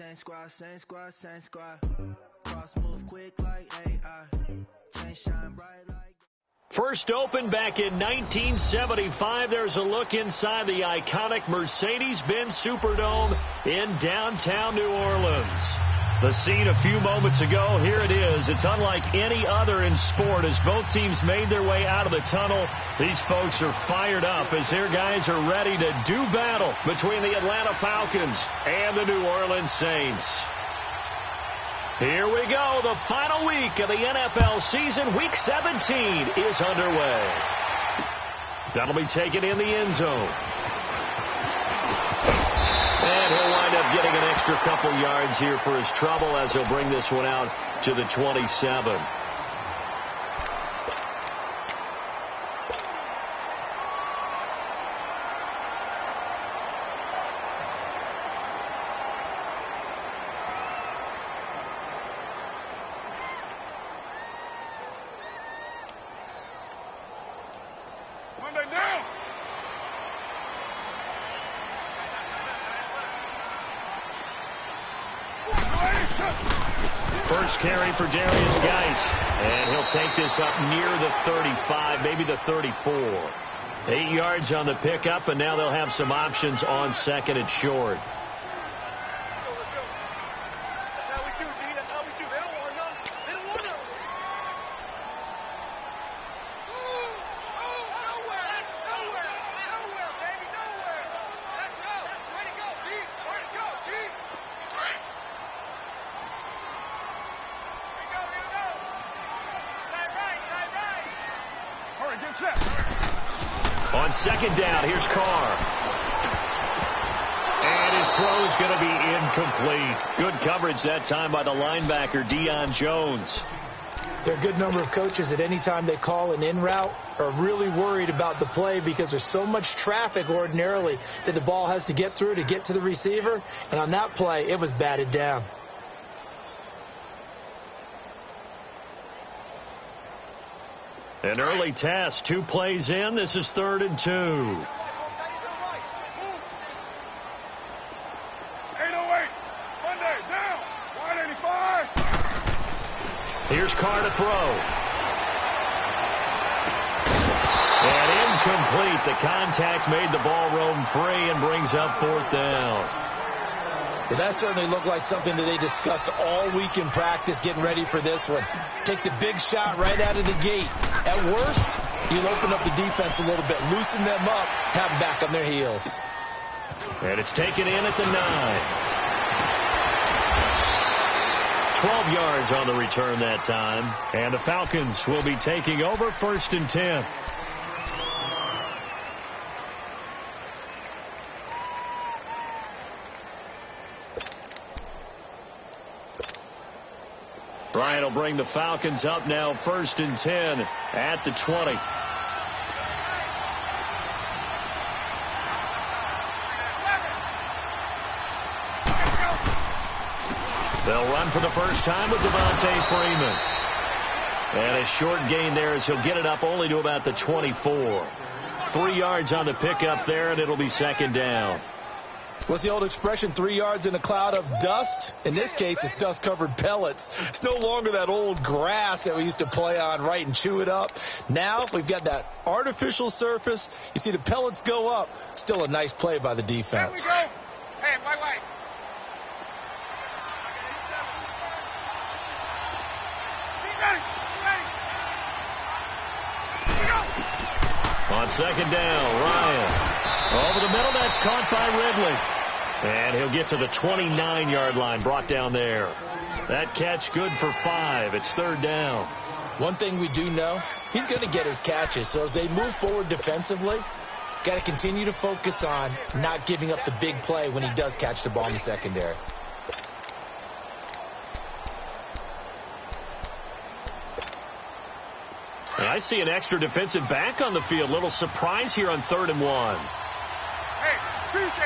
Same squad, same squad, same squad. Cross move quick like AI. Chain shine bright like. First opened back in 1975. There's a look inside the iconic Mercedes-Benz Superdome in downtown New Orleans. The scene a few moments ago, here it is. It's unlike any other in sport as both teams made their way out of the tunnel. These folks are fired up as their guys are ready to do battle between the Atlanta Falcons and the New Orleans Saints. Here we go. The final week of the NFL season. Week 17 is underway. That'll be taken in the end zone. And he'll wind up getting an extra couple yards here for his trouble as he'll bring this one out to the 27. First carry for Darius Geis, and he'll take this up near the 35, maybe the 34. 8 yards on the pickup, and now they'll have some options on second and short. On second down, here's Carr. And his throw's going to be incomplete. Good coverage that time by the linebacker, Deion Jones. There are a good number of coaches that any time they call an in route are really worried about the play because there's so much traffic ordinarily that the ball has to get through to get to the receiver. And on that play, it was batted down. An early test, 2 plays in. This is 3rd and 2. 808. Monday, down. 185. Here's Carr to throw. And incomplete. The contact made the ball roam free and brings up 4th down. Well, that certainly looked like something that they discussed all week in practice getting ready for this one. Take the big shot right out of the gate. At worst, you'll open up the defense a little bit, loosen them up, have them back on their heels. And it's taken in at the 9. 12 yards on the return that time. And the Falcons will be taking over 1st and 10. Bryant will bring the Falcons up now 1st and 10 at the 20. They'll run for the first time with Devontae Freeman. And a short gain there as he'll get it up only to about the 24. 3 yards on the pickup there, and it'll be 2nd down. What's the old expression, 3 yards in a cloud of dust? In this case, it's dust-covered pellets. It's no longer that old grass that we used to play on, right, and chew it up. Now we've got that artificial surface. You see the pellets go up. Still a nice play by the defense. There we go. Hey, white. On 2nd down, Ryan. Over the middle, that's caught by Ridley. And he'll get to the 29-yard line, brought down there. That catch good for 5. It's 3rd down. One thing we do know, he's going to get his catches. So as they move forward defensively, got to continue to focus on not giving up the big play when he does catch the ball in the secondary. And I see an extra defensive back on the field. Little surprise here on 3rd and 1. Hey, Tuesday.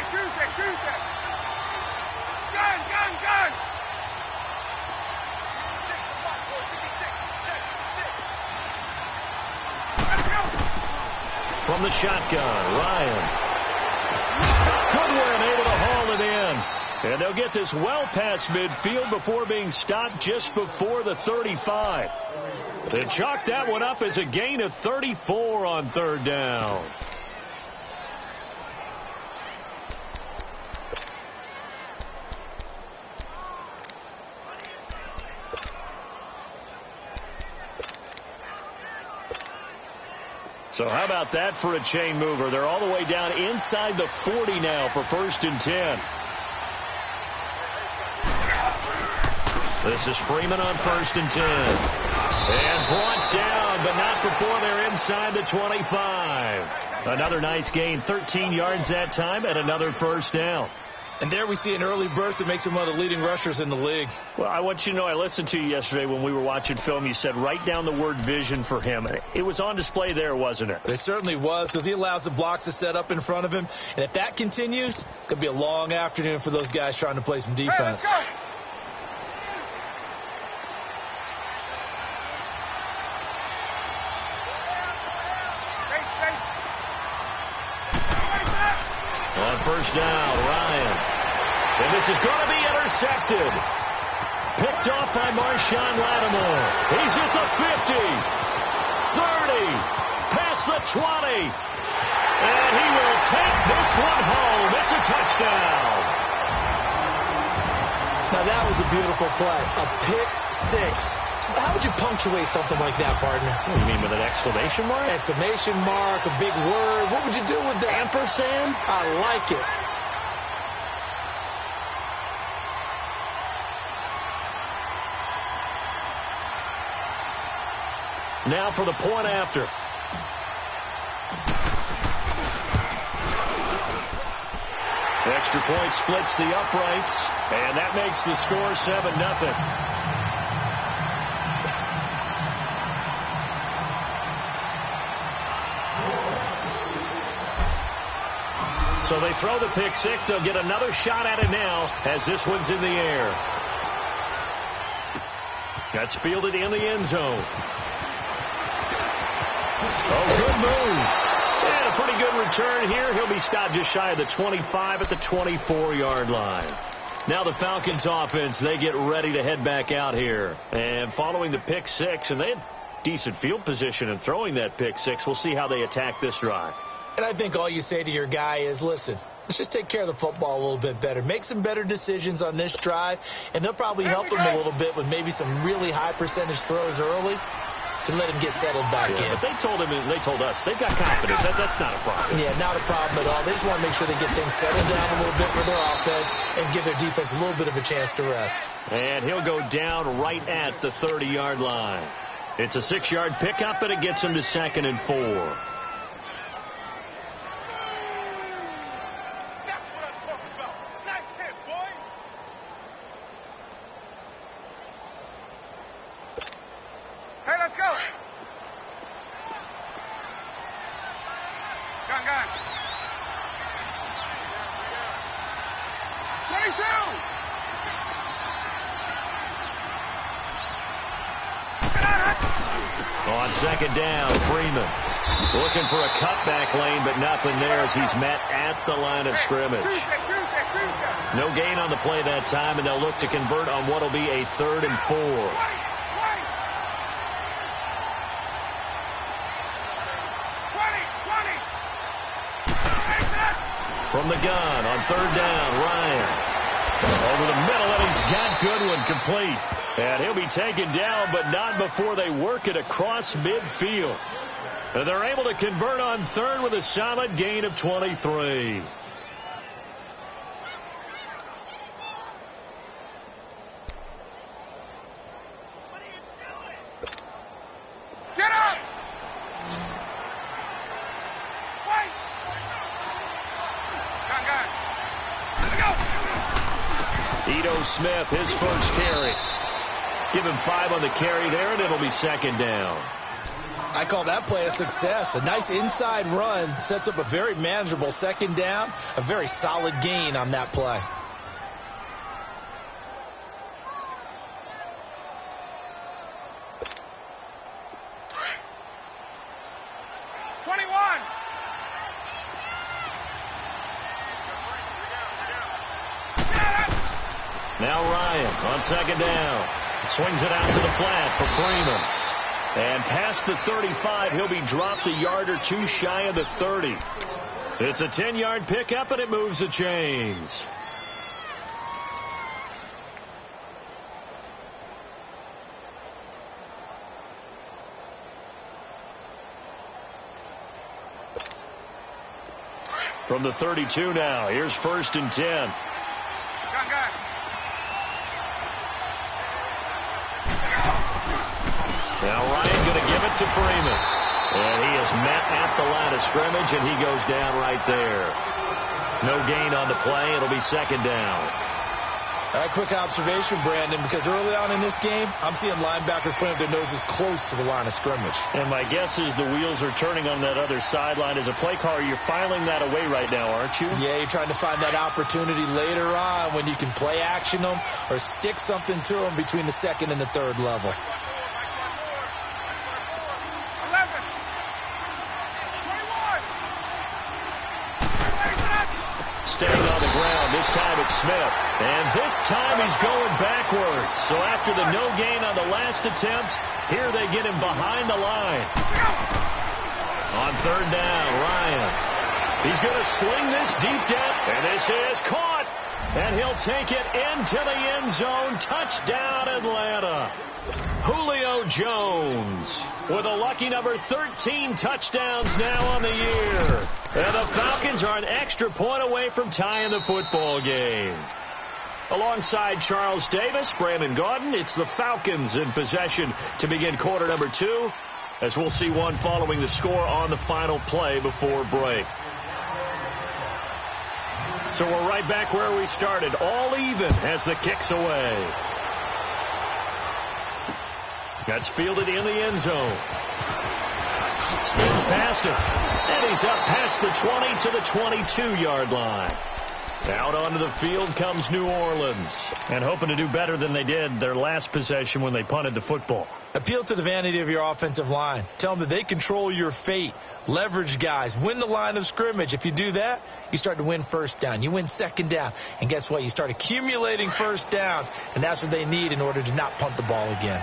Gun. From the shotgun, Ryan. Goodwin able to haul it in. And they'll get this well past midfield before being stopped just before the 35. They chalk that one up as a gain of 34 on third down. So how about that for a chain mover? They're all the way down inside the 40 now for 1st and 10. This is Freeman on 1st and 10. And brought down, but not before they're inside the 25. Another nice gain, 13 yards that time, and another 1st down. And there we see an early burst that makes him one of the leading rushers in the league. Well, I want you to know, I listened to you yesterday when we were watching film. You said write down the word vision for him. It was on display there, wasn't it? It certainly was, because he allows the blocks to set up in front of him. And if that continues, it could be a long afternoon for those guys trying to play some defense. Hey, On 1st down, Ryan. And this is going to be intercepted. Picked off by Marshawn Lattimore. He's at the 50, 30, past the 20. And he will take this one home. It's a touchdown. Now that was a beautiful play. A pick six. How would you punctuate something like that, partner? What do you mean, with an exclamation mark? Exclamation mark, a big word. What would you do with that? Ampersand? I like it. Now for the point after. Extra point splits the uprights, and that makes the score 7-0. So they throw the pick six. They'll get another shot at it now as this one's in the air. That's fielded in the end zone. Oh, good move. And a pretty good return here. He'll be stopped just shy of the 25 at the 24-yard line. Now the Falcons offense, they get ready to head back out here. And following the pick six, and they had decent field position in throwing that pick six. We'll see how they attack this drive. And I think all you say to your guy is, listen, let's just take care of the football a little bit better. Make some better decisions on this drive, and they'll probably help him a little bit with maybe some really high percentage throws early to let him get settled back in. But they told him, and they told us, they've got confidence. That's not a problem. Yeah, not a problem at all. They just want to make sure they get things settled down a little bit for their offense and give their defense a little bit of a chance to rest. And he'll go down right at the 30-yard line. It's a 6-yard pickup, and it gets him to 2nd and 4. On 2nd down, Freeman looking for a cutback lane, but nothing there as he's met at the line of scrimmage. No gain on the play that time, and they'll look to convert on what will be a 3rd and 4. From the gun on 3rd down, Ryan. Over the middle, and he's got Goodwin complete. And he'll be taken down, but not before they work it across midfield. And they're able to convert on 3rd with a solid gain of 23. Get up! Wait! Gun. Let's go! Ito Smith, his first carry. Give him 5 on the carry there, and it'll be 2nd down. I call that play a success. A nice inside run sets up a very manageable 2nd down. A very solid gain on that play. Now Ryan on second down. Swings it out to the flat for Freeman. And past the 35, he'll be dropped a yard or two shy of the 30. It's a 10-yard pickup, and it moves the chains. From the 32 now, here's 1st and 10. Now Ryan going to give it to Freeman. And he is met at the line of scrimmage, and he goes down right there. No gain on the play. It'll be 2nd down. A quick observation, Brandon, because early on in this game, I'm seeing linebackers putting their noses close to the line of scrimmage. And my guess is the wheels are turning on that other sideline. As a play caller, you're filing that away right now, aren't you? Yeah, you're trying to find that opportunity later on when you can play action them or stick something to them between the 2nd and the 3rd level. Staying on the ground. This time it's Smith. And this time he's going backwards. So after the no gain on the last attempt, here they get him behind the line. On 3rd down, Ryan. He's going to swing this deep down. And this is caught. And he'll take it into the end zone. Touchdown, Atlanta. Julio Jones with a lucky number 13 touchdowns now on the year. And the Falcons are an extra point away from tying the football game. Alongside Charles Davis, Brandon Gaudin, it's the Falcons in possession to begin quarter number 2, as we'll see one following the score on the final play before break. So we're right back where we started, all even as the kick's away. That's fielded in the end zone. Spins past him. And he's up past the 20 to the 22-yard line. Out onto the field comes New Orleans. And hoping to do better than they did their last possession when they punted the football. Appeal to the vanity of your offensive line. Tell them that they control your fate. Leverage guys. Win the line of scrimmage. If you do that, you start to win 1st down. You win 2nd down. And guess what? You start accumulating 1st downs. And that's what they need in order to not punt the ball again.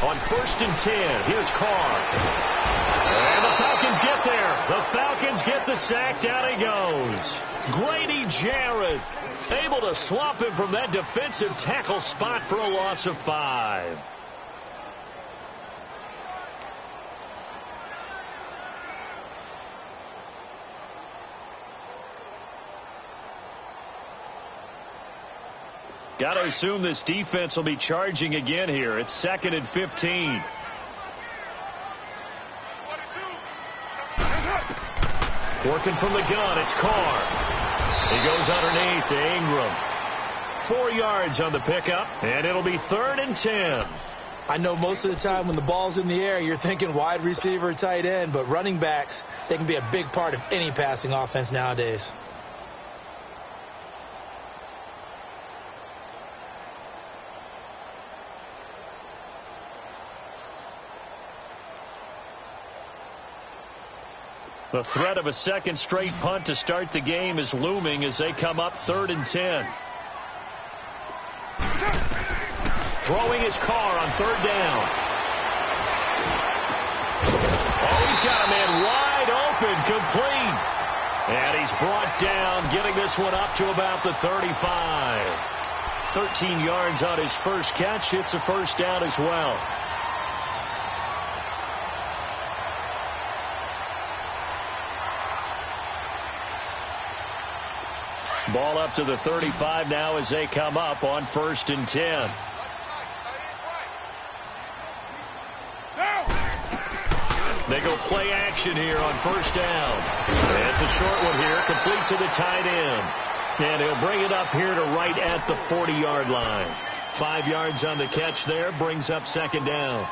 On 1st and 10, here's Carr. And the Falcons get there. The Falcons get the sack. Down he goes. Grady Jarrett able to swamp him from that defensive tackle spot for a loss of 5. Got to assume this defense will be charging again here. It's 2nd and 15. Working from the gun, it's Carr. He goes underneath to Ingram. 4 yards on the pickup, and it'll be 3rd and 10. I know most of the time when the ball's in the air, you're thinking wide receiver, tight end, but running backs, they can be a big part of any passing offense nowadays. The threat of a 2nd straight punt to start the game is looming as they come up 3rd and 10. Throwing his Carr on 3rd down. Oh, he's got a man wide open, complete. And he's brought down, getting this one up to about the 35. 13 yards on his first catch. It's a 1st down as well. Ball up to the 35 now as they come up on 1st and 10. They go play action here on 1st down. It's a short one here, complete to the tight end. And he'll bring it up here to right at the 40-yard line. 5 yards on the catch there, brings up 2nd down.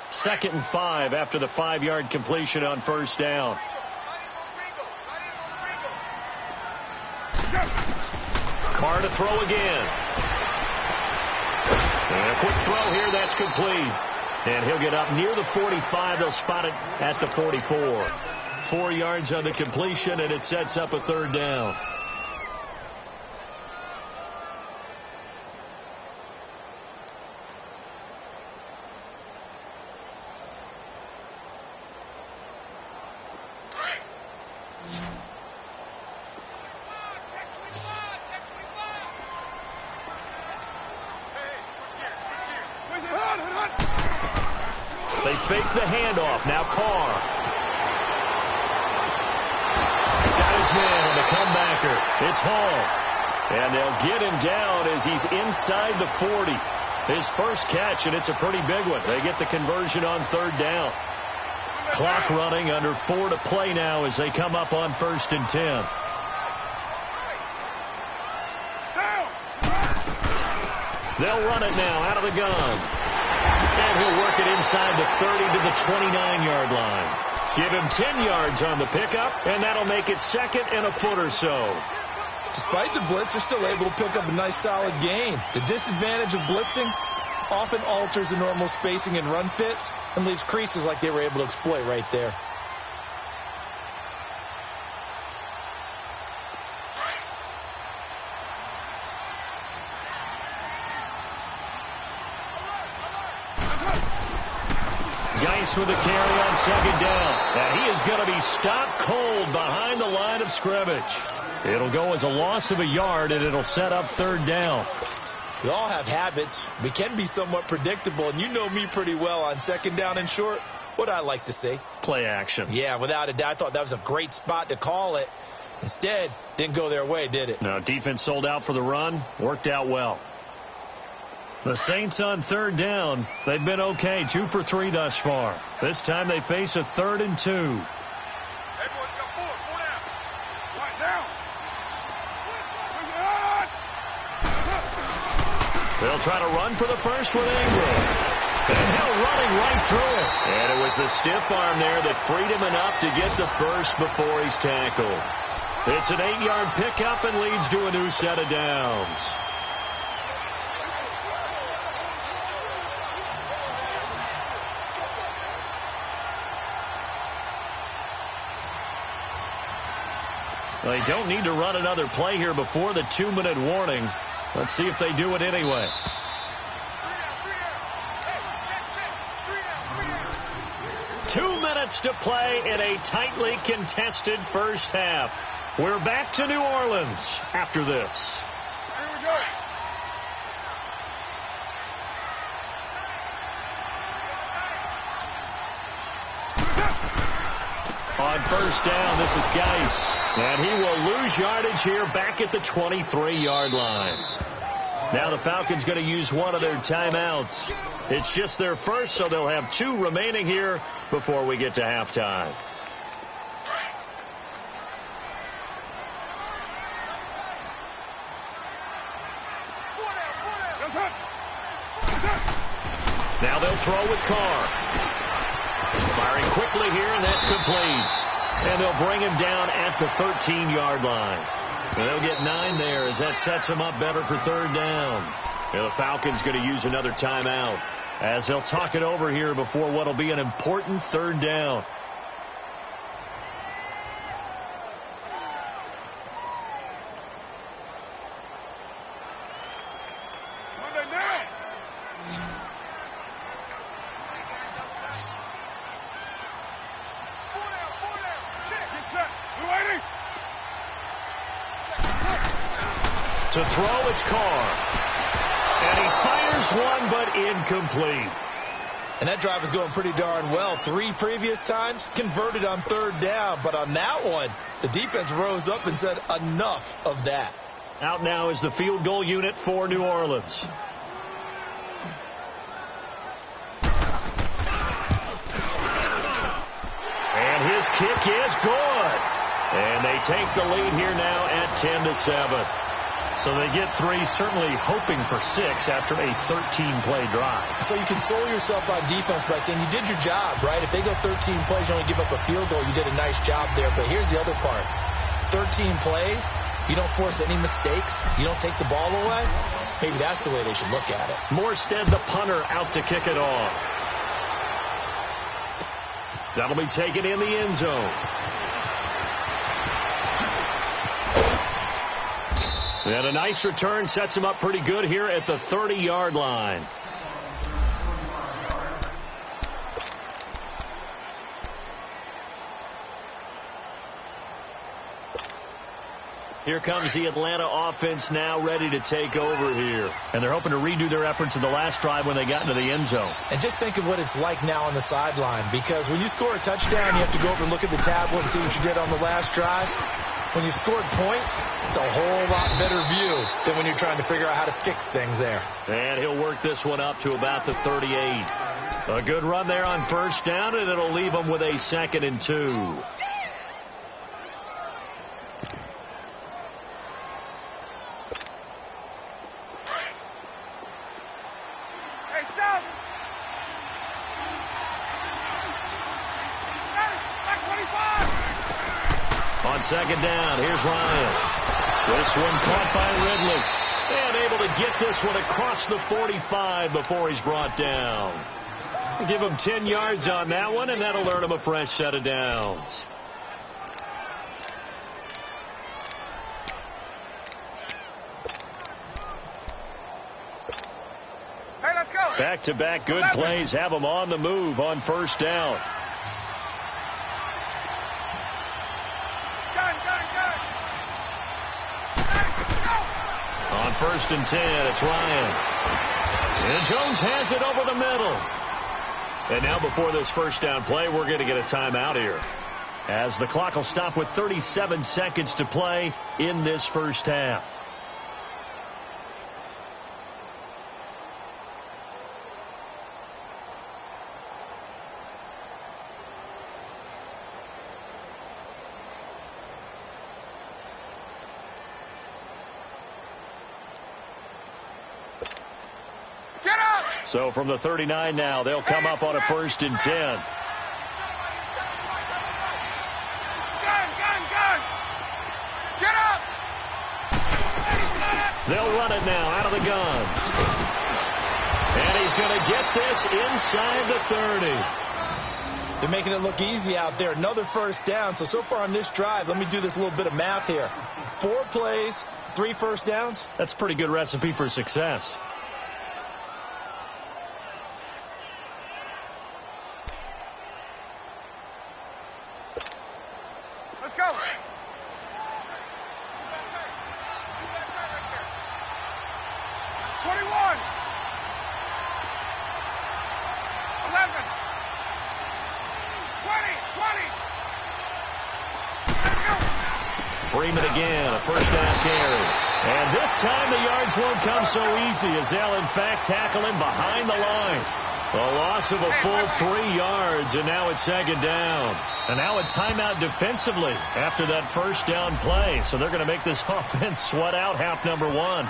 Second and 5 after the 5-yard completion on 1st down. Carr to throw again. And a quick throw here, that's complete. And he'll get up near the 45. They'll spot it at the 44. 4 yards on the completion, and it sets up a third down. They fake the handoff. Now Carr. Got his man on the comebacker. It's Hall. And they'll get him down as he's inside the 40. His first catch, and it's a pretty big one. They get the conversion on third down. Clock running, under 4 to play now as they come up on 1st and 10. They'll run it now out of the gun. And he'll work it inside the 30 to the 29-yard line. Give him 10 yards on the pickup, and that'll make it 2nd and a foot or so. Despite the blitz, they're still able to pick up a nice solid gain. The disadvantage of blitzing often alters the normal spacing and run fits and leaves creases like they were able to exploit right there. Geis with the carry on 2nd down. And he is going to be stopped cold behind the line of scrimmage. It'll go as a loss of a yard, and it'll set up 3rd down. We all have habits. We can be somewhat predictable, and you know me pretty well on 2nd down and short. What I like to say? Play action. Yeah, without a doubt. I thought that was a great spot to call it. Instead, didn't go their way, did it? No, defense sold out for the run. Worked out well. The Saints on 3rd down. They've been okay. 2 for 3 thus far. This time they face a 3rd and 2. Everyone's got 4 down. Right down. They'll try to run for the first with Ingram. And now running right through it. And it was the stiff arm there that freed him enough to get the first before he's tackled. It's an 8-yard pickup and leads to a new set of downs. They don't need to run another play here before the 2-minute warning. Let's see if they do it anyway. Two minutes to play in a tightly contested first half. We're back to New Orleans after this. Here we go. On 1st down, this is Geis. And he will lose yardage here back at the 23-yard line. Now the Falcons going to use one of their timeouts. It's just their first, so they'll have 2 remaining here before we get to halftime. Now they'll throw with Carr. Firing quickly here, and that's complete. And they'll bring him down at the 13-yard line. And they'll get 9 there as that sets them up better for 3rd down. And the Falcons going to use another timeout as they'll talk it over here before what will be an important 3rd down. To throw, it's Carr. And he fires one, but incomplete. And that drive is going pretty darn well. 3 previous times, converted on 3rd down. But on that one, the defense rose up and said, enough of that. Out now is the field goal unit for New Orleans. And his kick is good. And they take the lead here now at 10-7. So they get 3, certainly hoping for 6 after a 13-play drive. So you console yourself on defense by saying you did your job, right? If they go 13 plays, you only give up a field goal, you did a nice job there. But here's the other part. 13 plays, you don't force any mistakes, you don't take the ball away. Maybe that's the way they should look at it. Morstead, the punter, out to kick it off. That'll be taken in the end zone. And a nice return sets him up pretty good here at the 30-yard line. Here comes the Atlanta offense now ready to take over here. And they're hoping to redo their efforts in the last drive when they got into the end zone. And just think of what it's like now on the sideline, because when you score a touchdown, you have to go over and look at the tablet and see what you did on the last drive. When you scored points, it's a whole lot better view than when you're trying to figure out how to fix things there. And he'll work this one up to about the 38. A good run there on first down, and it'll leave them with a 2nd and 2. On 2nd down, here's Ryan. This one caught by Ridley. And able to get this one across the 45 before he's brought down. Give him 10 yards on that one, and that'll earn him a fresh set of downs. Hey, let's go. Back-to-back good plays have him on the move on first down. On 1st and 10, it's Ryan. And Jones has it over the middle. And now before this first down play, we're going to get a timeout here, as the clock will stop with 37 seconds to play in this first half. So from the 39 now, they'll come up on a 1st and 10. Gun. Get up. They'll run it now out of the gun. And he's going to get this inside the 30. They're making it look easy out there. Another first down. So far on this drive, let me do this little bit of math here. 4 plays, 3 first downs. That's a pretty good recipe for success. Let's go. 21. 11. 20. Freeman again, a first down carry. And this time the yards won't come so easy, as they'll in fact tackle him behind the line. A loss of a full 3 yards, and now it's 2nd down. And now a timeout defensively after that first down play. So they're going to make this offense sweat out half number 1.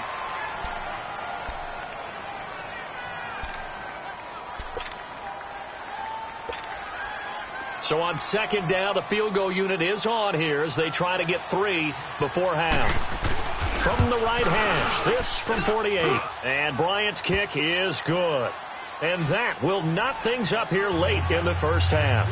So on 2nd down, the field goal unit is on here as they try to get 3 before half. From the right hash, this from 48. And Bryant's kick is good. And that will knot things up here late in the first half.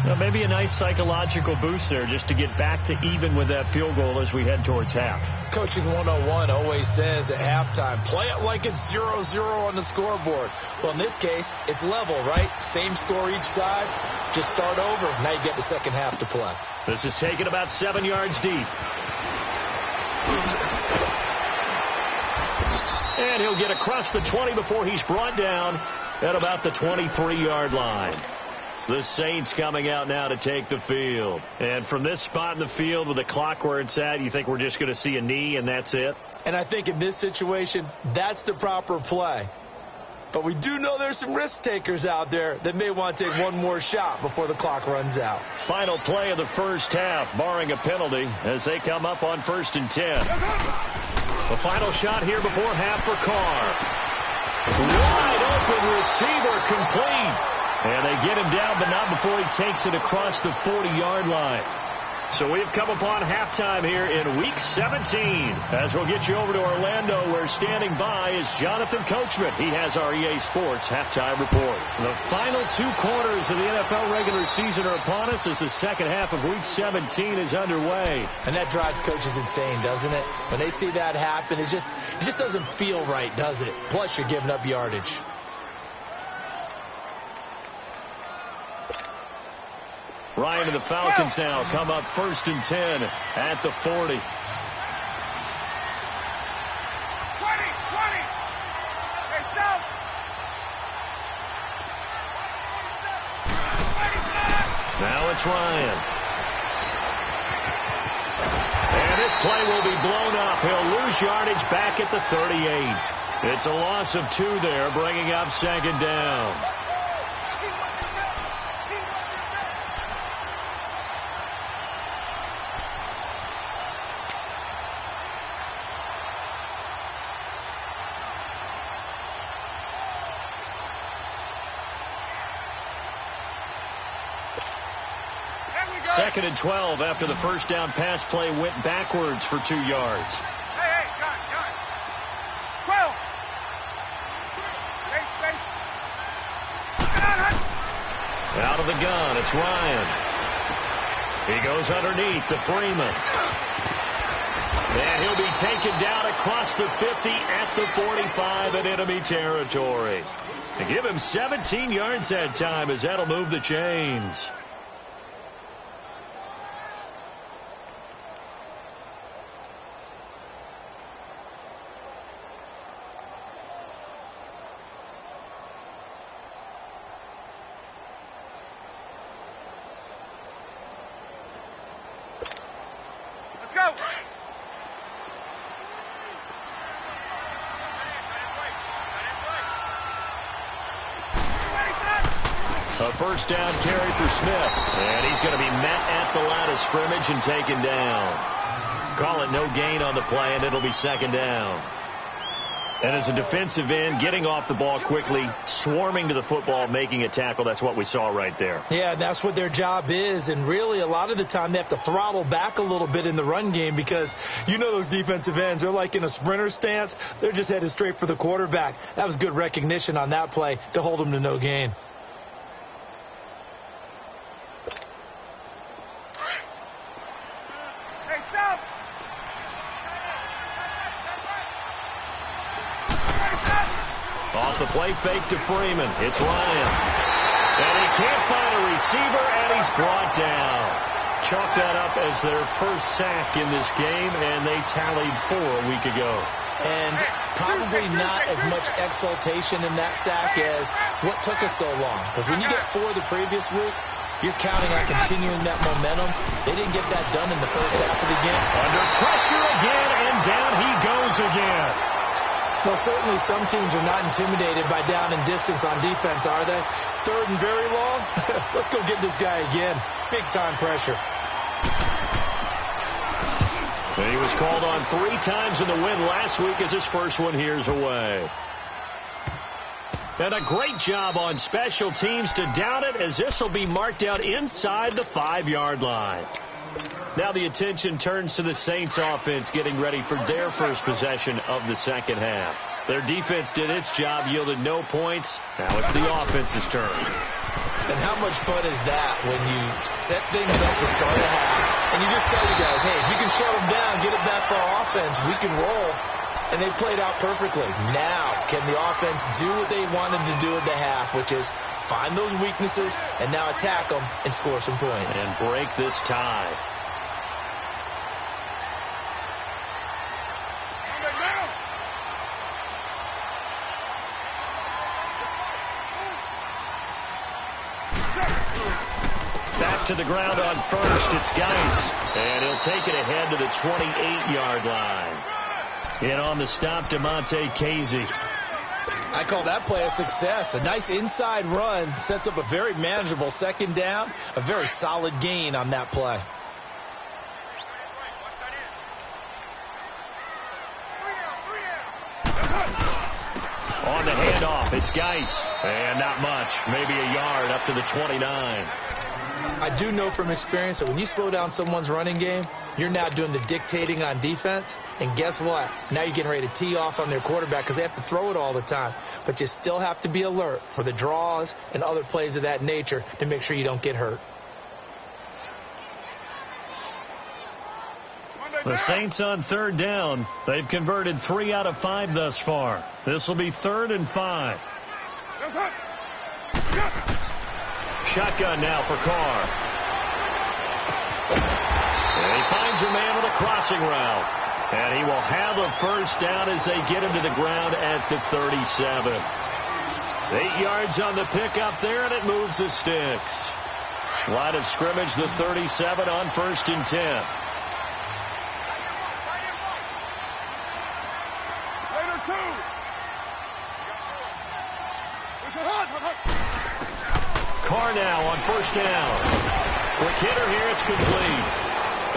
Now, maybe a nice psychological boost there just to get back to even with that field goal as we head towards half. Coaching 101 always says at halftime, play it like it's 0-0 on the scoreboard. Well, in this case, it's level, right? Same score each side. Just start over. Now you get the second half to play. This is taken about 7 yards deep. And he'll get across the 20 before he's brought down at about the 23-yard line. The Saints coming out now to take the field. And from this spot in the field with the clock where it's at, you think we're just going to see a knee and that's it? And I think in this situation, that's the proper play. But we do know there's some risk takers out there that may want to take one more shot before the clock runs out. Final play of the first half, barring a penalty, as they come up on 1st and 10. The final shot here before half for Carr. Wide open receiver, complete. And they get him down, but not before he takes it across the 40-yard line. So we've come upon halftime here in Week 17. As we'll get you over to Orlando, where standing by is Jonathan Coachman. He has our EA Sports halftime report. The final 2 quarters of the NFL regular season are upon us as the second half of Week 17 is underway. And that drives coaches insane, doesn't it? When they see that happen, it just doesn't feel right, does it? Plus, you're giving up yardage. Ryan and the Falcons now come up 1st and 10 at the 40. 20. Hey, stop. Now it's Ryan. And this play will be blown up. He'll lose yardage back at the 38. It's a loss of 2 there, bringing up 2nd down. Second and 12 after the first down pass play went backwards for 2 yards. Hey, got 12. Space. Out of the gun, it's Ryan. He goes underneath to Freeman. And he'll be taken down across the 50 at the 45 in enemy territory. To give him 17 yards that time, as that'll move the chains. Let's go. A first down carry for Smith. And he's going to be met at the line of scrimmage and taken down. Call it no gain on the play, and it'll be 2nd down. And as a defensive end, getting off the ball quickly, swarming to the football, making a tackle, that's what we saw right there. Yeah, that's what their job is. And really, a lot of the time, they have to throttle back a little bit in the run game because you know those defensive ends, they're like in a sprinter stance. They're just headed straight for the quarterback. That was good recognition on that play to hold them to no gain. Hey, stop. Off the play fake to Freeman. It's Ryan. And he can't find a receiver, and he's brought down. Chalk that up as their first sack in this game, and they tallied 4 a week ago. And probably not as much exultation in that sack as what took us so long. Because when you get 4 the previous week, you're counting on continuing that momentum. They didn't get that done in the first half of the game. Under pressure again, and down he goes again. Well, certainly some teams are not intimidated by down and distance on defense, are they? 3rd and very long? Let's go get this guy again. Big-time pressure. And he was called on 3 times in the win last week as his first one here's away. And a great job on special teams to down it, as this will be marked out inside the 5-yard line. Now the attention turns to the Saints offense getting ready for their first possession of the second half. Their defense did its job, yielded no points. Now it's the offense's turn. And how much fun is that when you set things up to start a half and you just tell you guys, hey, if you can shut them down, get it back for our offense, we can roll. And they played out perfectly. Now, can the offense do what they wanted to do at the half, which is find those weaknesses and now attack them and score some points. And break this tie. Back to the ground on first. It's Geis. And he'll take it ahead to the 28-yard line. In on the stop, DeMonte Casey. I call that play a success. A nice inside run sets up a very manageable second down. A very solid gain on that play. On the handoff, it's Geis. And not much. Maybe a yard up to the 29. I do know from experience that when you slow down someone's running game, you're now doing the dictating on defense. And guess what? Now you're getting ready to tee off on their quarterback because they have to throw it all the time. But you still have to be alert for the draws and other plays of that nature to make sure you don't get hurt. The Saints on third down. They've converted 3 out of 5 thus far. This will be 3rd and 5. Shotgun now for Carr. And he finds a man with a crossing route. And he will have a first down as they get him to the ground at the 37. 8 yards on the pickup there, and it moves the sticks. Line of scrimmage, the 37 on 1st and 10. Carr now on 1st down. Quick hitter here, it's complete.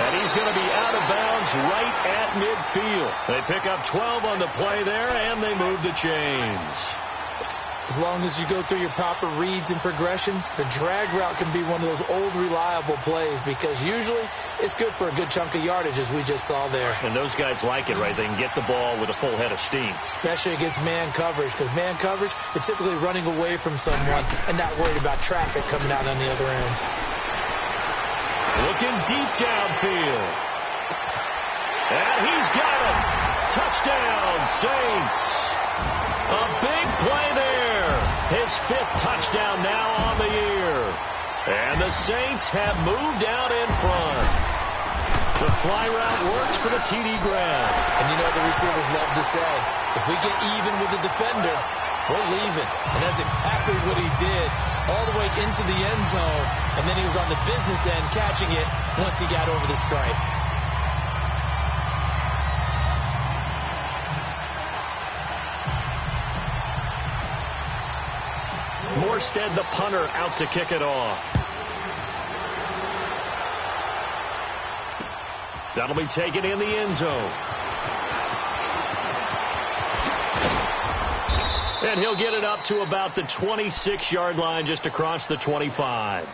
And he's going to be out of bounds right at midfield. They pick up 12 on the play there, and they move the chains. As long as you go through your proper reads and progressions, the drag route can be one of those old reliable plays because usually it's good for a good chunk of yardage, as we just saw there. And those guys like it, right? They can get the ball with a full head of steam. Especially against man coverage, because man coverage, you're typically running away from someone and not worried about traffic coming out on the other end. Looking deep downfield. And he's got him. Touchdown, Saints. A big play there. His 5th touchdown now on the year. And the Saints have moved out in front. The fly route works for the TD grab. And you know the receivers love to say, if we get even with the defender, we're leaving. And that's exactly what he did. All the way into the end zone. And then he was on the business end catching it once he got over the stripe. Morstead, the punter, out to kick it off. That'll be taken in the end zone. And he'll get it up to about the 26-yard line, just across the 25.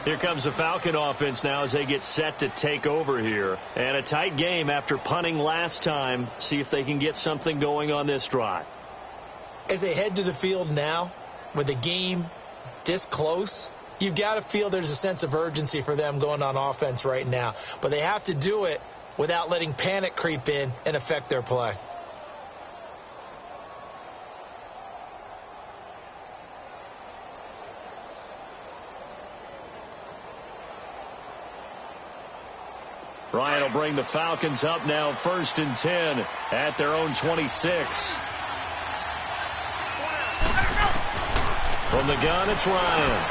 Here comes the Falcon offense now as they get set to take over here. And a tight game after punting last time. See if they can get something going on this drive. As they head to the field now, with the game this close, you've got to feel there's a sense of urgency for them going on offense right now. But they have to do it without letting panic creep in and affect their play. Ryan will bring the Falcons up now 1st and 10 at their own 26. From the gun, it's Ryan.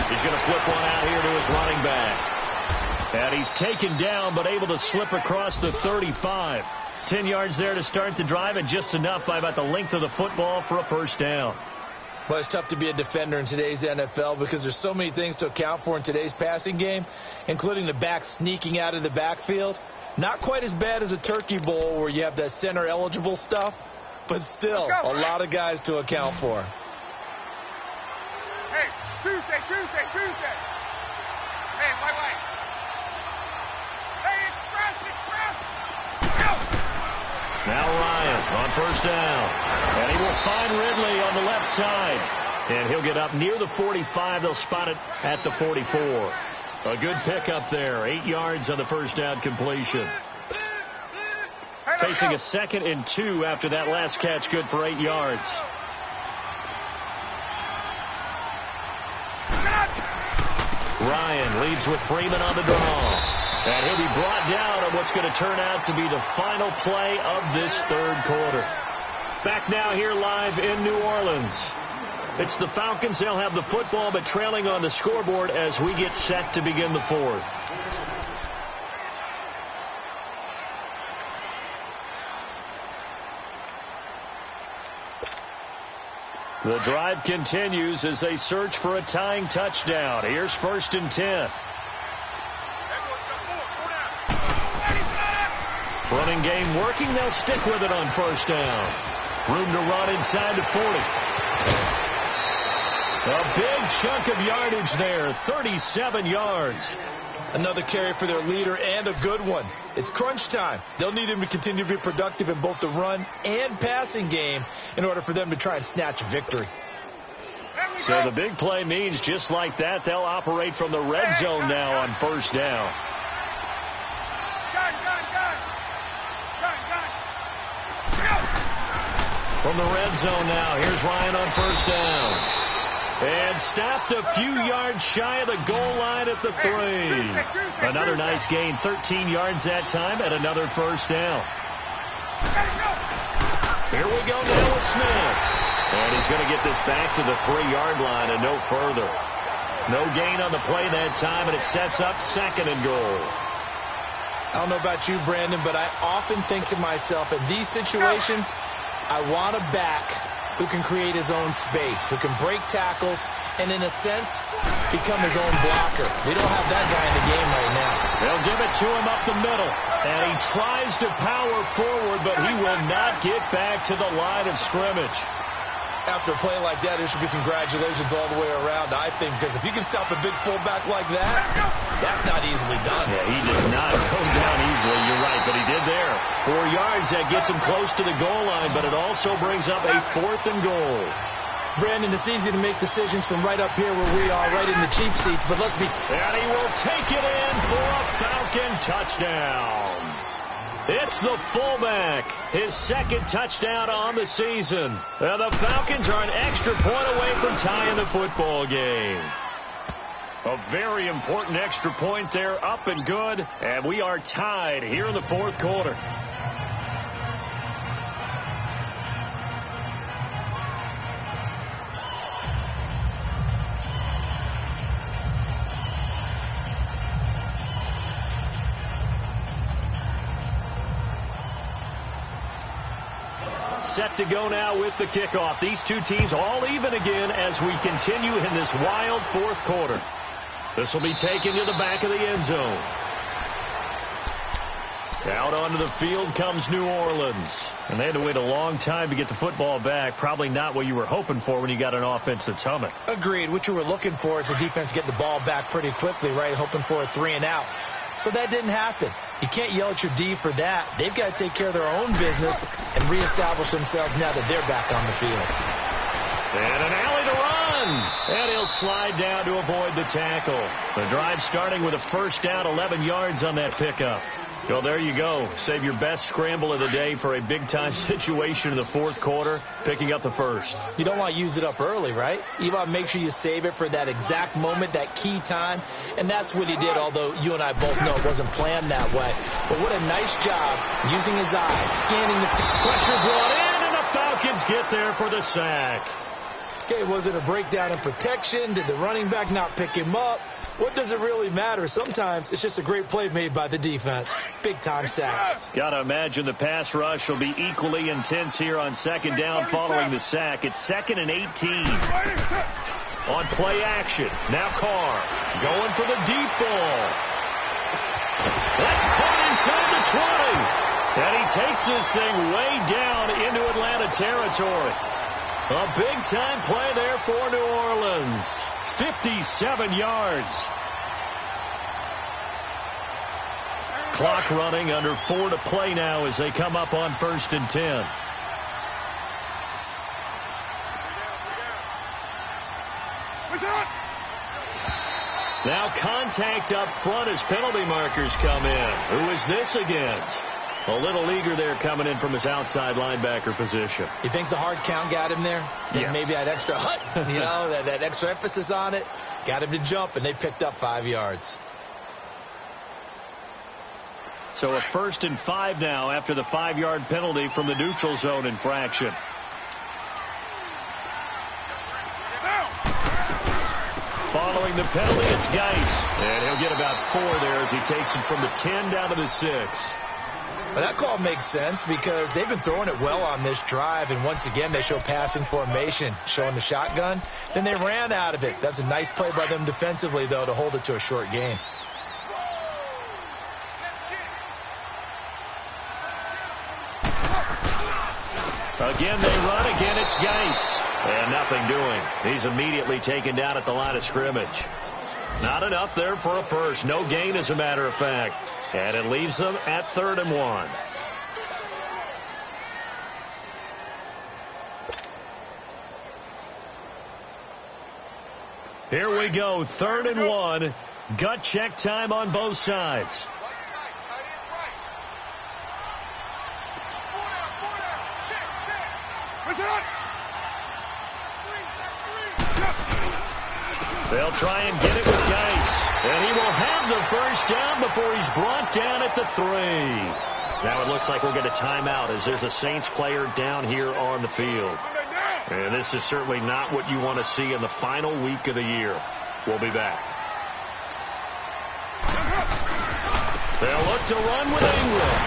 He's going to flip one out here to his running back. And he's taken down but able to slip across the 35. 10 yards there to start the drive, and just enough by about the length of the football for a first down. Well, it's tough to be a defender in today's NFL because there's so many things to account for in today's passing game, including the back sneaking out of the backfield. Not quite as bad as a Turkey Bowl where you have that center-eligible stuff, but still a lot of guys to account for. Hey, Tuesday. Hey, white. Hey, express. Go! Now Ryan on first down. And he will find Ridley on the left side. And he'll get up near the 45. They'll spot it at the 44. A good pickup there. 8 yards on the first down completion. Facing a 2nd and 2 after that last catch. Good for 8 yards. Ryan leads with Freeman on the draw. And he'll be brought down on what's going to turn out to be the final play of this third quarter. Back now here live in New Orleans. It's the Falcons. They'll have the football, but trailing on the scoreboard as we get set to begin the fourth. The drive continues as they search for a tying touchdown. Here's 1st and 10. Running game working. They'll stick with it on first down. Room to run inside the 40. A big chunk of yardage there, 37 yards. Another carry for their leader and a good one. It's crunch time. They'll need him to continue to be productive in both the run and passing game in order for them to try and snatch a victory. So the big play means just like that, they'll operate from the red zone now on first down. From the red zone now, here's Ryan on first down. And stopped a few yards shy of the goal line at the 3. Another nice gain, 13 yards that time, and another first down. Here we go now with Smith. And he's going to get this back to the 3-yard line and no further. No gain on the play that time, and it sets up second and goal. I don't know about you, Brandon, but I often think to myself, in these situations, I want a back who can create his own space, who can break tackles, and in a sense, become his own blocker. We don't have that guy in the game right now. They'll give it to him up the middle, and he tries to power forward, but he will not get back to the line of scrimmage. After a play like that, there should be congratulations all the way around, I think, because if you can stop a big fullback like that, that's not easily done. Yeah, he does not go down easily, you're right, but he did there. 4 yards, that gets him close to the goal line, but it also brings up a 4th and goal. Brandon, it's easy to make decisions from right up here where we are, right in the cheap seats, but let's be... And he will take it in for a Falcon touchdown. It's the fullback, his second touchdown on the season. And the Falcons are an extra point away from tying the football game. A very important extra point there, up and good. And we are tied here in the 4th quarter. Set to go now with the kickoff. These two teams all even again as we continue in this wild 4th quarter. This will be taken to the back of the end zone. Out onto the field comes New Orleans. And they had to wait a long time to get the football back. Probably not what you were hoping for when you got an offense that's humming. Agreed. What you were looking for is the defense getting the ball back pretty quickly, right? Hoping for a 3 and out. So that didn't happen. You can't yell at your D for that. They've got to take care of their own business and reestablish themselves now that they're back on the field. And an alley to run. And he'll slide down to avoid the tackle. The drive starting with a first down, 11 yards on that pickup. Well, there you go. Save your best scramble of the day for a big-time situation in the 4th quarter, picking up the first. You don't want to use it up early, right? You want to make sure you save it for that exact moment, that key time, and that's what he did, although you and I both know it wasn't planned that way. But what a nice job using his eyes, scanning the pressure brought in, and the Falcons get there for the sack. Okay, was it a breakdown in protection? Did the running back not pick him up? What does it really matter? Sometimes it's just a great play made by the defense. Big-time sack. Got to imagine the pass rush will be equally intense here on second down following the sack. It's 2nd and 18. On play action. Now Carr going for the deep ball. That's caught inside the 20. And he takes this thing way down into Atlanta territory. A big-time play there for New Orleans. 57 yards. Clock running, under 4 to play now as they come up on 1st and 10. Now contact up front as penalty markers come in. Who is this against? A little leaguer there coming in from his outside linebacker position. You think the hard count got him there? Yes. Maybe that extra hut, you know, that extra emphasis on it. Got him to jump, and they picked up 5 yards. So a 1st and 5 now after the 5-yard penalty from the neutral zone infraction. Following the penalty, it's Geis. And he'll get about 4 there as he takes him from the 10 down to the 6. Well, that call makes sense because they've been throwing it well on this drive, and once again they show passing formation, showing the shotgun. Then they ran out of it. That's a nice play by them defensively, though, to hold it to a short gain. Again they run. Again it's Geis. And nothing doing. He's immediately taken down at the line of scrimmage. Not enough there for a first. No gain, as a matter of fact. And it leaves them at 3rd and 1. Here we go, 3rd and 1. Gut check time on both sides. They'll try and get it with Geis. And he will have the first down before he's brought down at the 3. Now it looks like we'll get a timeout as there's a Saints player down here on the field. And this is certainly not what you want to see in the final week of the year. We'll be back. They'll look to run with Ingram.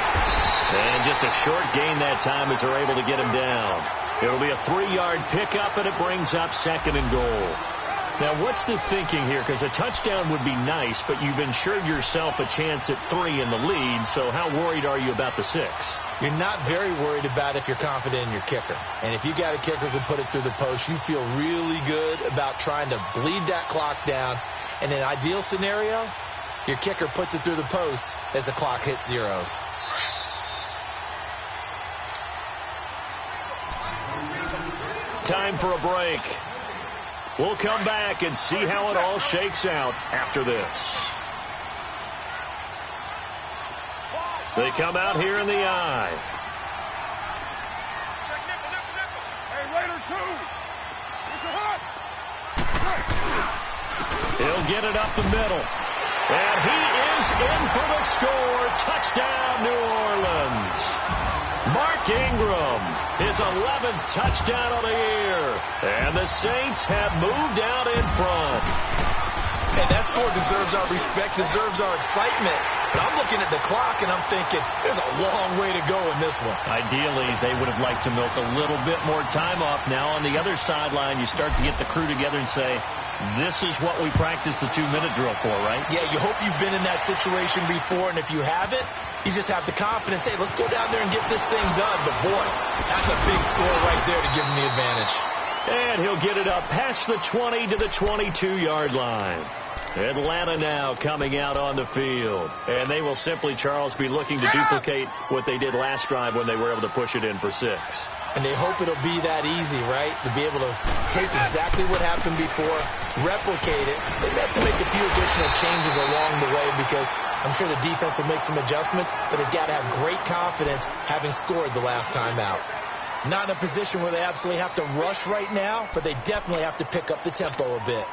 And just a short gain that time as they're able to get him down. It'll be a 3-yard pickup, and it brings up 2nd and goal. Now, what's the thinking here? Because a touchdown would be nice, but you've ensured yourself a chance at 3 in the lead, so how worried are you about the 6? You're not very worried about if you're confident in your kicker. And if you got a kicker who can put it through the post, you feel really good about trying to bleed that clock down. In an ideal scenario, your kicker puts it through the post as the clock hits zeros. Time for a break. We'll come back and see how it all shakes out after this. They come out here in the eye. Hey, Raider 2. It's a hot. He'll get it up the middle. And he is in for the score. Touchdown, New Orleans. Mark Ingram, his 11th touchdown of the year. And the Saints have moved out in front. And that score deserves our respect, deserves our excitement. But I'm looking at the clock, and I'm thinking, there's a long way to go in this one. Ideally, they would have liked to milk a little bit more time off. Now, on the other sideline, you start to get the crew together and say, this is what we practiced the 2-minute drill for, right? Yeah, you hope you've been in that situation before, and if you haven't, you just have the confidence, hey, let's go down there and get this thing done. But, boy, that's a big score right there to give him the advantage. And he'll get it up past the 20 to the 22-yard line. Atlanta now coming out on the field. And they will simply, Charles, be looking to duplicate what they did last drive when they were able to push it in for 6. And they hope it'll be that easy, right? To be able to take exactly what happened before, replicate it. They have to make a few additional changes along the way because I'm sure the defense will make some adjustments, but they've got to have great confidence having scored the last time out. Not in a position where they absolutely have to rush right now, but they definitely have to pick up the tempo a bit.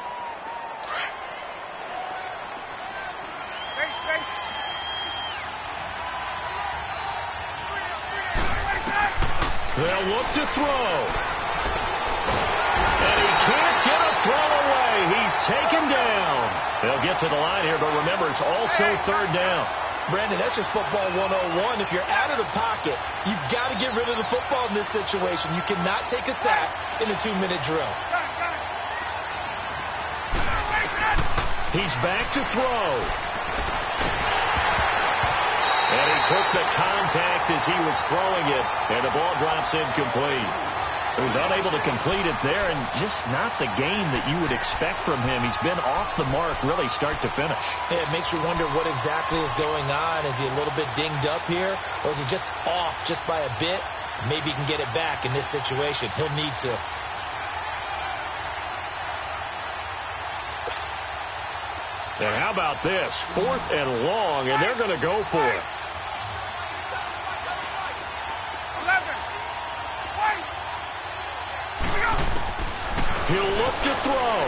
They'll look to throw. And he can't get a throw away. He's taken down. They'll get to the line here, but remember, it's also 3rd down. Brandon, that's just football 101. If you're out of the pocket, you've got to get rid of the football in this situation. You cannot take a sack in a 2-minute drill. He's back to throw. And he took the contact as he was throwing it, and the ball drops incomplete. He was unable to complete it there, and just not the game that you would expect from him. He's been off the mark really start to finish. Yeah, it makes you wonder what exactly is going on. Is he a little bit dinged up here, or is he just off just by a bit? Maybe he can get it back in this situation. He'll need to. And how about this? 4th and long, and they're going to go for it. He'll look to throw.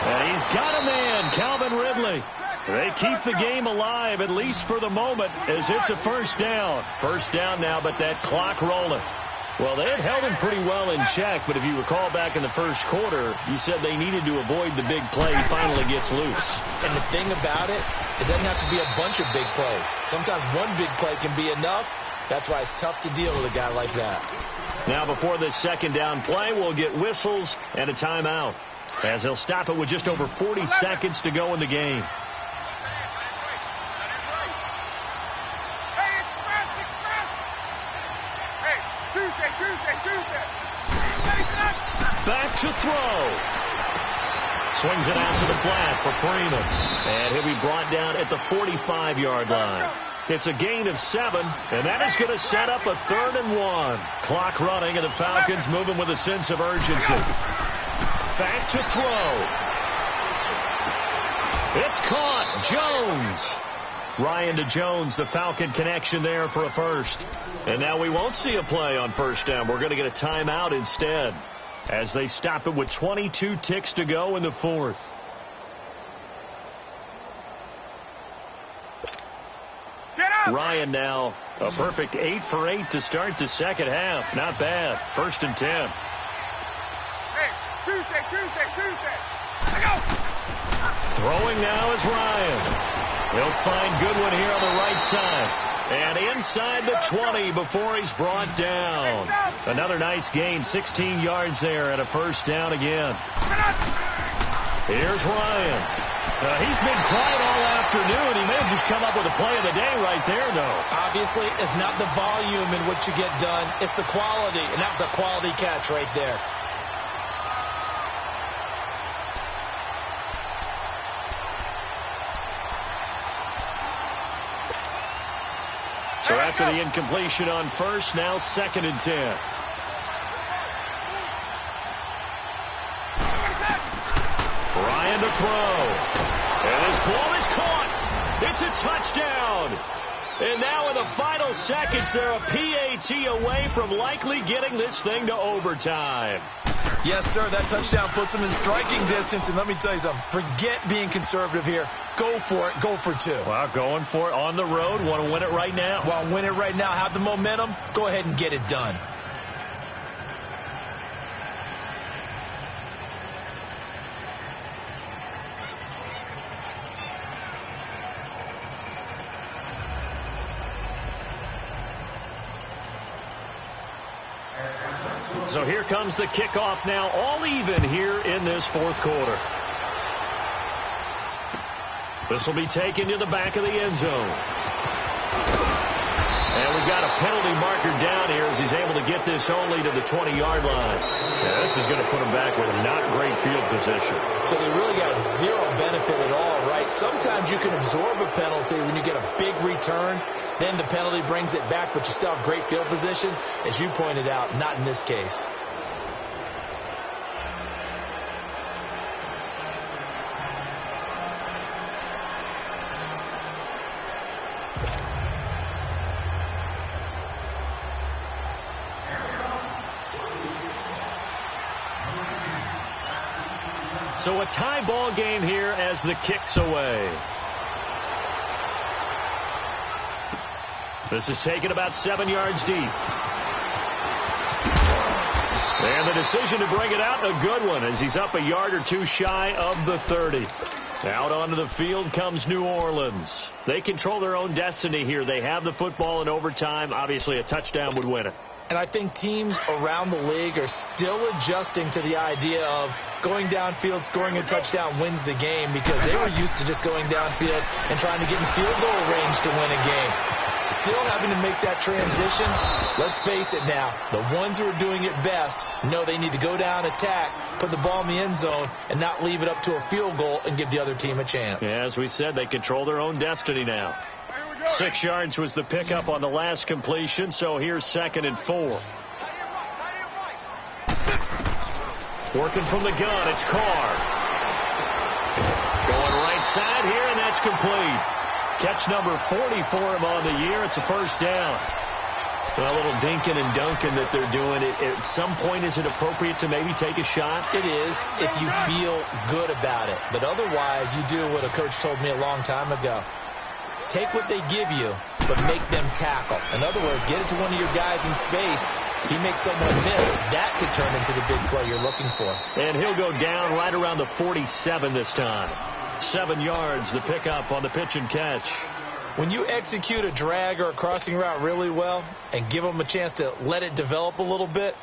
And he's got a man, Calvin Ridley. They keep the game alive, at least for the moment, as it's a 1st down. 1st down now, but that clock rolling. Well, they had held him pretty well in check, but if you recall back in the 1st quarter, you said they needed to avoid the big play. He finally gets loose. And the thing about it, it doesn't have to be a bunch of big plays. Sometimes one big play can be enough. That's why it's tough to deal with a guy like that. Now before this 2nd down play, we'll get whistles and a timeout, as he'll stop it with just over 40 seconds to go in the game. Hey, Tuesday. to throw. Swings it out to the flat for Freeman. And he'll be brought down at the 45-yard line. It's a gain of 7, and that is going to set up a 3rd and 1. Clock running, and the Falcons moving with a sense of urgency. Back to throw. It's caught. Jones. Ryan to Jones, the Falcon connection there for a first. And now we won't see a play on first down. We're going to get a timeout instead as they stop it with 22 ticks to go in the 4th. Ryan now a perfect 8 for 8 to start the second half. Not bad. 1st and 10. Hey, Tuesday. Go! Throwing now is Ryan. He'll find Goodwin here on the right side. And inside the 20 before he's brought down. Another nice gain, 16 yards there and a first down again. Here's Ryan. He's been quiet all afternoon. He may have just come up with a play of the day right there, though. Obviously, it's not the volume in which you get done. It's the quality, and that was a quality catch right there. So after the incompletion on first, now 2nd and 10. Ryan to throw. And his ball is caught. It's a touchdown. And now in the final seconds, they're a PAT away from likely getting this thing to overtime. Yes, sir. That touchdown puts them in striking distance. And let me tell you something. Forget being conservative here. Go for it. Go for 2. Well, going for it on the road. Want to win it right now. Well, win it right now. Have the momentum. Go ahead and get it done. So here comes the kickoff now, all even here in this 4th quarter. This will be taken to the back of the end zone. And we've got a penalty marker down here as he's able to get this only to the 20-yard line. Yeah, this is going to put him back with not great field position. So they really got zero benefit at all, right? Sometimes you can absorb a penalty when you get a big return. Then the penalty brings it back, but you still have great field position. As you pointed out, not in this case. So a tie ball game here as the kick's away. This is taken about 7 yards deep. And the decision to bring it out, a good one, as he's up a yard or 2 shy of the 30. Out onto the field comes New Orleans. They control their own destiny here. They have the football in overtime. Obviously, a touchdown would win it. And I think teams around the league are still adjusting to the idea of going downfield, scoring a touchdown wins the game, because they were used to just going downfield and trying to get in field goal range to win a game. Still having to make that transition. Let's face it now, the ones who are doing it best know they need to go down, attack, put the ball in the end zone, and not leave it up to a field goal and give the other team a chance. Yeah, as we said, they control their own destiny now. 6 yards was the pickup on the last completion, so here's 2nd and 4. Working from the gun, it's Carr. Going right side here, and that's complete. Catch number 40 for him on the year. It's a first down. Well, a little dinking and dunking that they're doing. At some point, is it appropriate to maybe take a shot? It is if you feel good about it. But otherwise, you do what a coach told me a long time ago. Take what they give you, but make them tackle. In other words, get it to one of your guys in space. If he makes someone miss, that could turn into the big play you're looking for. And he'll go down right around the 47 this time. 7 yards, the pickup on the pitch and catch. When you execute a drag or a crossing route really well and give them a chance to let it develop a little bit,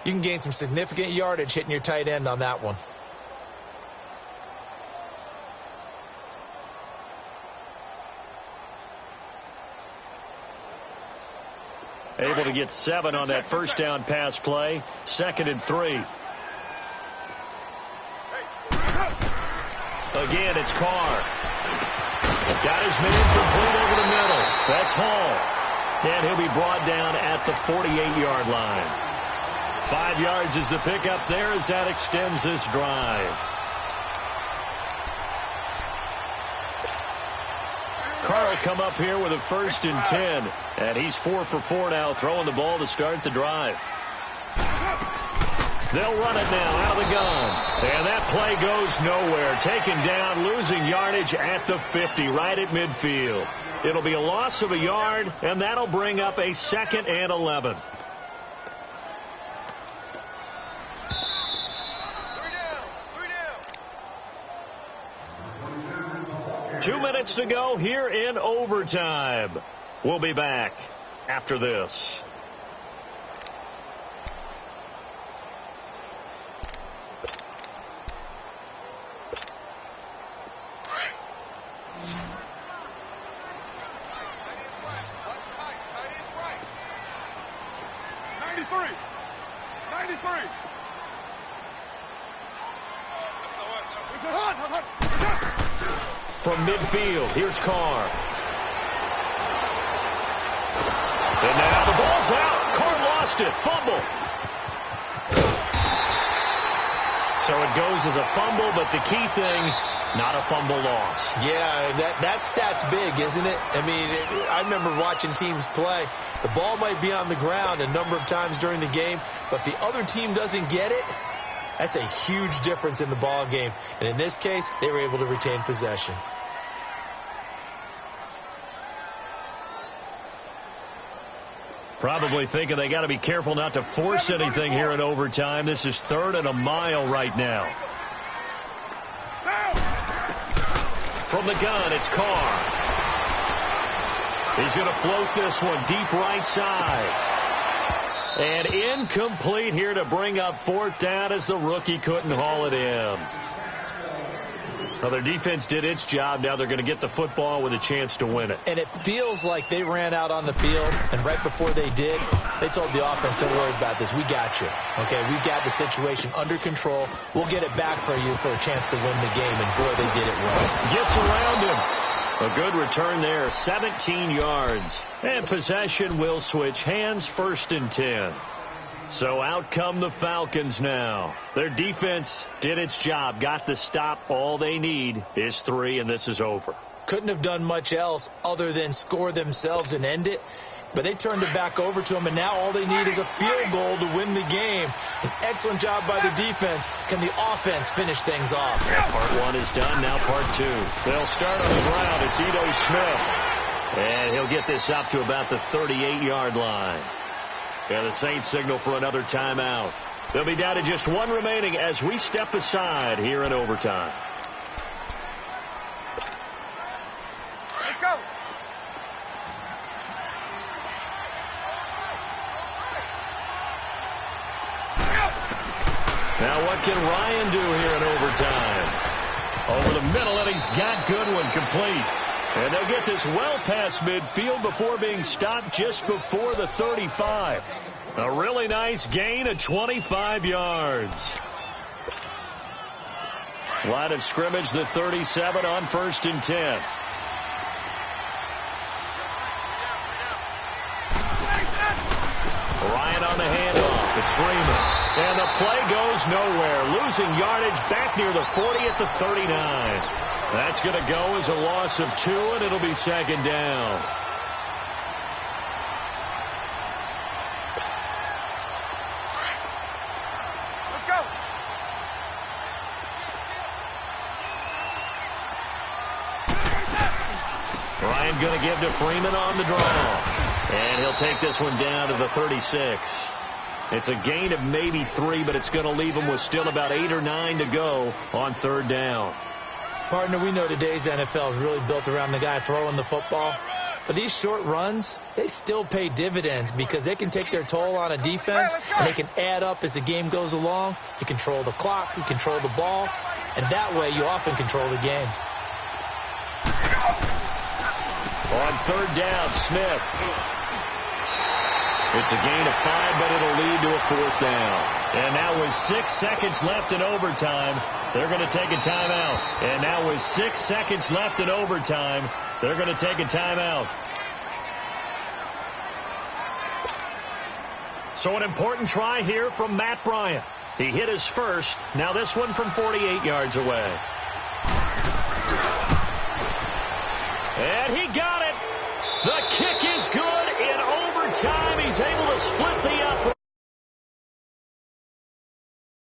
you can gain some significant yardage hitting your tight end on that one. Able to get 7 on that first down pass play. 2nd and 3. Again, it's Carr. Got his man complete over the middle. That's Hall. And he'll be brought down at the 48-yard line. 5 yards is the pickup there as that extends this drive. Carr will come up here with a 1st and 10. And he's 4 for 4 now, throwing the ball to start the drive. They'll run it now out of the gun. And that play goes nowhere. Taken down, losing yardage at the 50, right at midfield. It'll be a loss of a yard, and that'll bring up a 2nd and 11. 2 minutes to go here in overtime. We'll be back after this. From midfield, here's Carr. And now the ball's out. Carr lost it. Fumble. So it goes as a fumble, but the key thing, not a fumble loss. Yeah, that stat's big, isn't it? I mean, I remember watching teams play. The ball might be on the ground a number of times during the game, but if the other team doesn't get it, that's a huge difference in the ball game. And in this case, they were able to retain possession. Probably thinking they got to be careful not to force anything here in overtime. This is 3rd and a mile right now. From the gun, it's Carr. He's going to float this one deep right side. And incomplete here to bring up 4th down as the rookie couldn't haul it in. Well, their defense did its job. Now they're going to get the football with a chance to win it. And it feels like they ran out on the field, and right before they did, they told the offense, don't worry about this. We got you. Okay, we got the situation under control. We'll get it back for you for a chance to win the game, and boy, they did it well. Gets around him. A good return there, 17 yards. And possession will switch hands, 1st and 10. So out come the Falcons now. Their defense did its job, got the stop. All they need is 3, and this is over. Couldn't have done much else other than score themselves and end it. But they turned it back over to them, and now all they need is a field goal to win the game. An excellent job by the defense. Can the offense finish things off? Part 1 is done, now part 2. They'll start on the ground. It's Ito Smith. And he'll get this up to about the 38-yard line. And the Saints signal for another timeout. They'll be down to just 1 remaining as we step aside here in overtime. Let's go. Now what can Ryan do here in overtime? Over the middle, and he's got Goodwin complete. And they'll get this well past midfield before being stopped just before the 35. A really nice gain of 25 yards. Line of scrimmage, the 37 on 1st and 10. Ryan on the handoff. It's Freeman. And the play goes nowhere. Losing yardage back near the 40 at the 39. That's going to go as a loss of 2, and it'll be 2nd down. Let's go. Ryan going to give to Freeman on the draw. And he'll take this one down to the 36. It's a gain of maybe 3, but it's going to leave him with still about 8 or 9 to go on 3rd down. Partner, we know today's NFL is really built around the guy throwing the football. But these short runs, they still pay dividends because they can take their toll on a defense, and they can add up as the game goes along. You control the clock, you control the ball, and that way you often control the game. On 3rd down, Smith. It's a gain of 5, but it'll lead to a 4th down. And now with 6 seconds left in overtime, they're going to take a timeout. And now with 6 seconds left in overtime, they're going to take a timeout. So an important try here from Matt Bryant. He hit his first. Now this one from 48 yards away. And he got it. The kick is good in overtime. He's able to split the up.